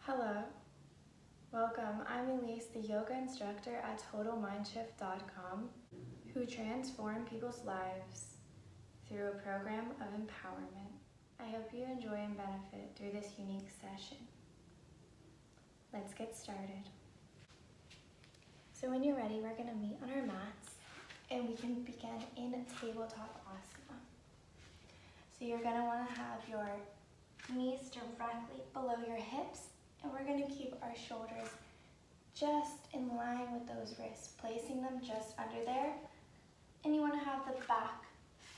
Hello, welcome. I'm Elise, the yoga instructor at TotalMindshift.com, who transform people's lives through a program of empowerment. I hope you enjoy and benefit through this unique session. Let's get started. So when you're ready, we're going to meet on our mats and we can begin in tabletop asana. So you're going to want to have your knees directly below your hips, and we're going to keep our shoulders just in line with those wrists, placing them just under there. And you want to have the back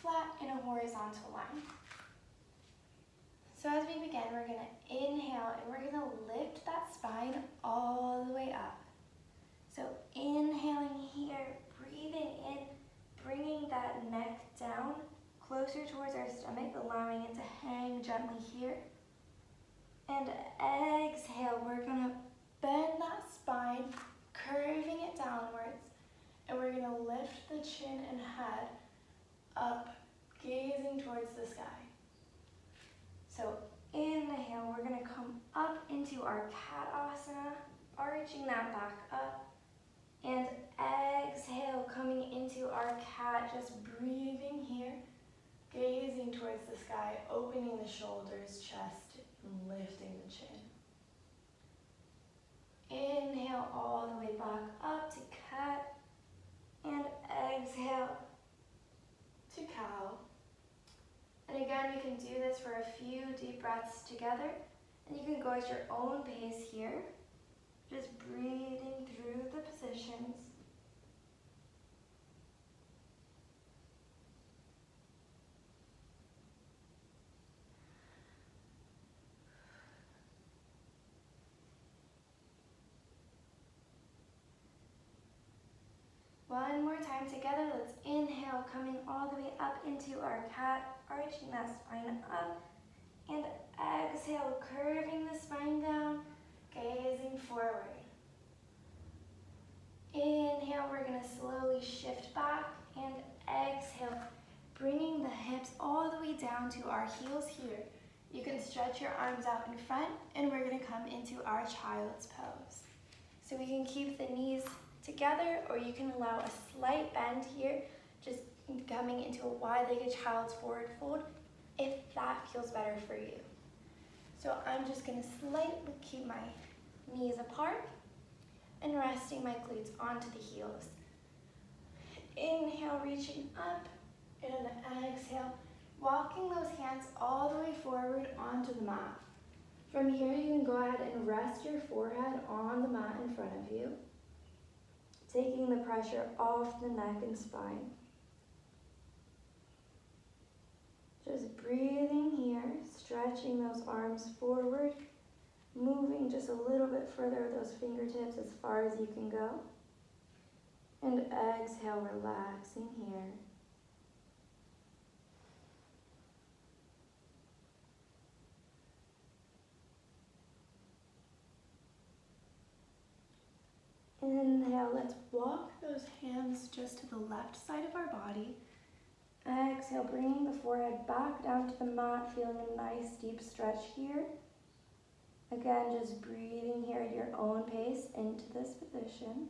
flat in a horizontal line. So as we begin, we're going to inhale and we're going to lift that spine all the way up. So inhaling here, breathing in, bringing that neck down closer towards our stomach, allowing it to hang gently here. And exhale, we're going to bend that spine, curving it downwards, and we're going to lift the chin and head up, gazing towards the sky. So inhale, we're going to come up into our cat asana, arching that back up. And exhale, coming into our cat, just breathing here, gazing towards the sky, opening the shoulders, chest, and lifting the chin. Inhale all the way back up to cat, and exhale to cow. And again, you can do this for a few deep breaths together, and you can go at your own pace here, just breathing through the positions. One more time together. Let's inhale, coming all the way up into our cat, arching that spine up. And exhale, curving the spine down, gazing forward. Inhale, we're going to slowly shift back, and exhale, bringing the hips all the way down to our heels here. You can stretch your arms out in front, and we're going to come into our child's pose. So we can keep the knees together, or you can allow a slight bend here, just coming into a wide-legged child's forward fold, if that feels better for you. So I'm just going to slightly keep my knees apart and resting my glutes onto the heels. Inhale, reaching up, and exhale, walking those hands all the way forward onto the mat. From here, you can go ahead and rest your forehead on the mat in front of you, taking the pressure off the neck and spine. Just breathing here, stretching those arms forward, moving just a little bit further with those fingertips as far as you can go. And exhale, relaxing here. Inhale, let's walk those hands just to the left side of our body. Exhale, bringing the forehead back down to the mat, feeling a nice deep stretch here. Again, just breathing here at your own pace into this position.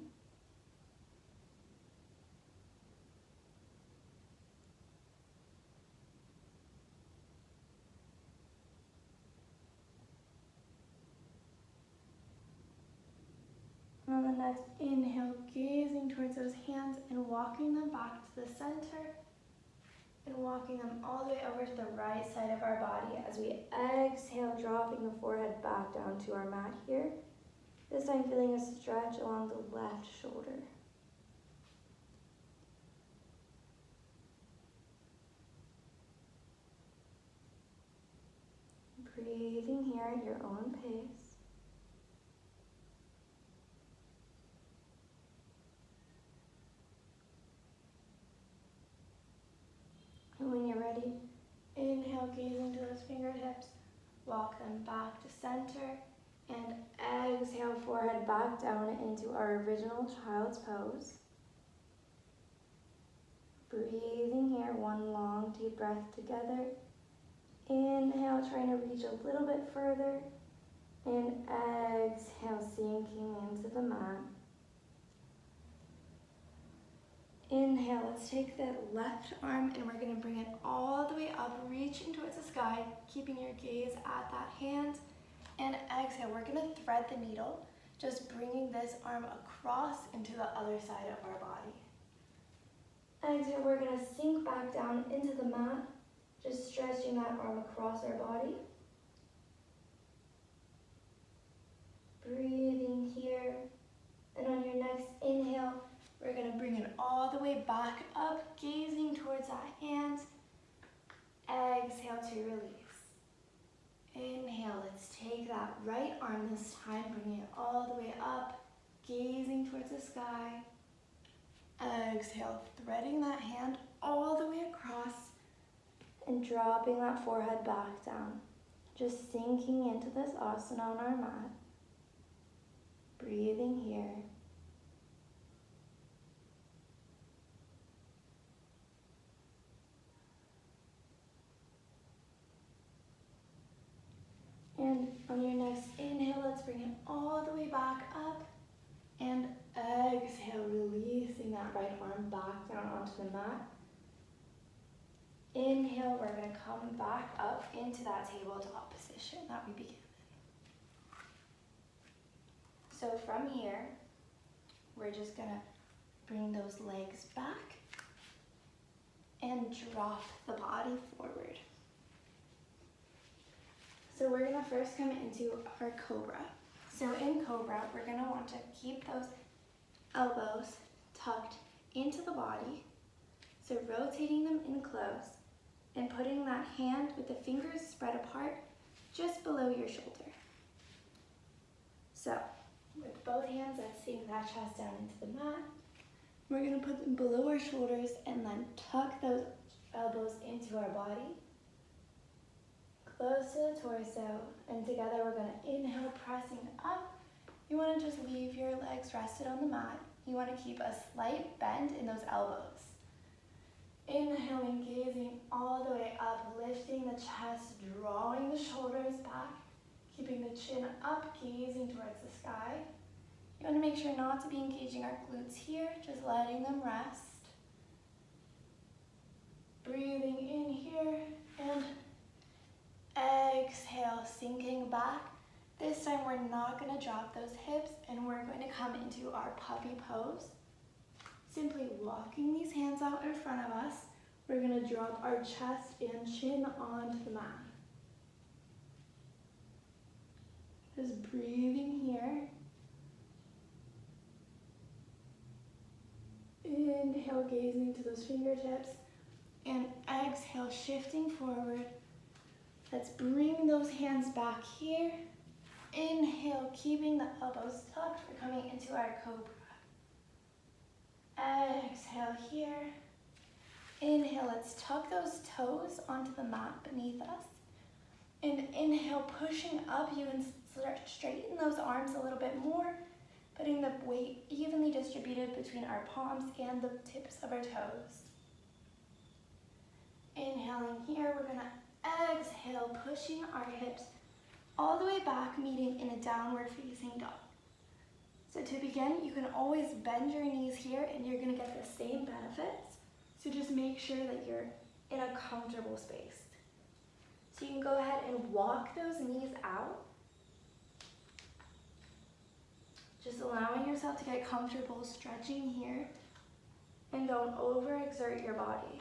On the next inhale, gazing towards those hands and walking them back to the center, and walking them all the way over to the right side of our body as we exhale, dropping the forehead back down to our mat here. This time feeling a stretch along the left shoulder. Breathing here at your own pace. And when you're ready, inhale, gazing to those fingertips, walk them back to center, and exhale, forehead back down into our original child's pose. Breathing here, one long deep breath together. Inhale, trying to reach a little bit further, And exhale, sinking into the mat. Inhale, let's take the left arm and we're going to bring it all the way up, reaching towards the sky, keeping your gaze at that hand. And exhale, we're going to thread the needle, just bringing this arm across into the other side of our body. Exhale, we're going to sink back down into the mat, just stretching that arm across our body. Breathing here. And on your next inhale, we're going to bring it all the way back up, gazing towards that hand. Exhale to release. Inhale, let's take that right arm this time, bringing it all the way up, gazing towards the sky. Exhale, threading that hand all the way across and dropping that forehead back down. Just sinking into this asana on our mat. Breathing here. And on your next inhale, let's bring it all the way back up. And exhale, releasing that right arm back down onto the mat. Inhale, we're going to come back up into that tabletop position that we began in. So from here, we're just going to bring those legs back and drop the body forward. So we're going to first come into our Cobra. So in Cobra, we're going to want to keep those elbows tucked into the body. So rotating them in close and putting that hand with the fingers spread apart just below your shoulder. So with both hands, let's sink that chest down into the mat. We're going to put them below our shoulders and then tuck those elbows into our body. Close to the torso, and together we're going to inhale, pressing up. You want to just leave your legs rested on the mat. You want to keep a slight bend in those elbows. Inhaling, gazing all the way up, lifting the chest, drawing the shoulders back, keeping the chin up, gazing towards the sky. You want to make sure not to be engaging our glutes here, just letting them rest. Breathing in here, and exhale, sinking back. This time we're not going to drop those hips and we're going to come into our puppy pose. Simply walking these hands out in front of us, we're going to drop our chest and chin onto the mat. Just breathing here. Inhale, gazing to those fingertips, and exhale, shifting forward. Let's bring those hands back here. Inhale, keeping the elbows tucked. We're coming into our Cobra. Exhale here. Inhale, let's tuck those toes onto the mat beneath us. And inhale, pushing up, you can straighten those arms a little bit more, putting the weight evenly distributed between our palms and the tips of our toes. Inhaling here, we're going to exhale, pushing our hips all the way back, meeting in a downward facing dog. So to begin, you can always bend your knees here and you're going to get the same benefits. So just make sure that you're in a comfortable space. So you can go ahead and walk those knees out. Just allowing yourself to get comfortable stretching here, and don't overexert your body.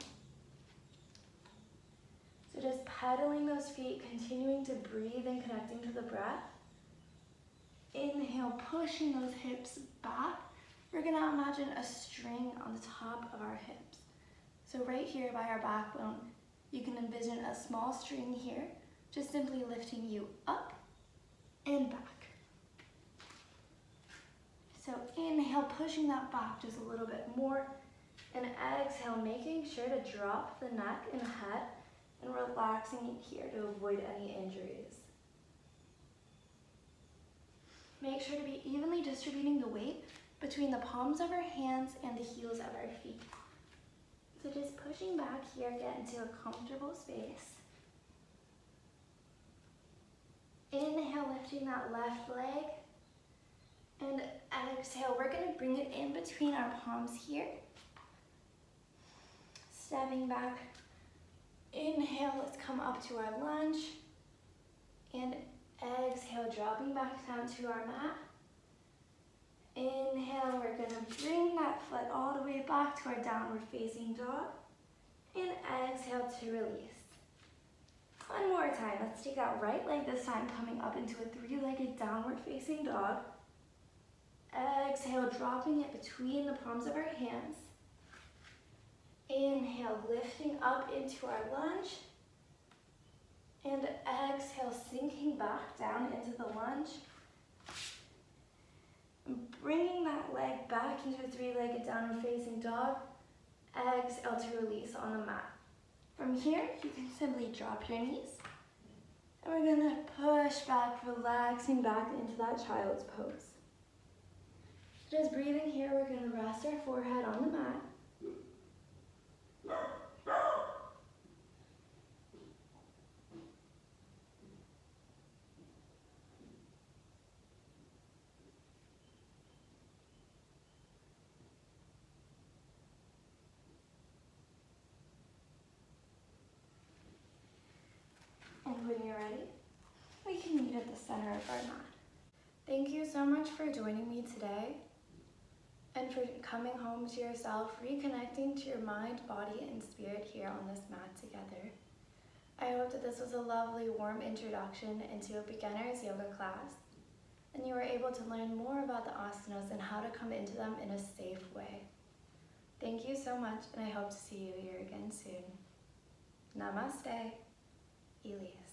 So just pedaling those feet, continuing to breathe and connecting to the breath. Inhale, pushing those hips back. We're going to imagine a string on the top of our hips. So right here by our backbone, you can envision a small string here, just simply lifting you up and back. So inhale, pushing that back just a little bit more, and exhale, making sure to drop the neck and head and relaxing it here to avoid any injuries. Make sure to be evenly distributing the weight between the palms of our hands and the heels of our feet. So just pushing back here, get into a comfortable space. Inhale, lifting that left leg. And exhale, we're gonna bring it in between our palms here. Stepping back. Inhale, let's come up to our lunge. And exhale, dropping back down to our mat. Inhale, we're gonna bring that foot all the way back to our downward facing dog. And exhale to release. One more time, let's take that right leg this time, coming up into a three-legged downward facing dog. Exhale, dropping it between the palms of our hands. Inhale, lifting up into our lunge. And exhale, sinking back down into the lunge. And bringing that leg back into a three-legged downward facing dog. Exhale to release on the mat. From here, you can simply drop your knees. And we're gonna push back, relaxing back into that child's pose. Just breathing here, we're gonna rest our forehead on the mat. And when you're ready, we can meet at the center of our mat. Thank you so much for joining me today and for coming home to yourself, reconnecting to your mind, body, and spirit here on this mat together. I hope that this was a lovely, warm introduction into a beginner's yoga class, and you were able to learn more about the asanas and how to come into them in a safe way. Thank you so much, and I hope to see you here again soon. Namaste, Elise.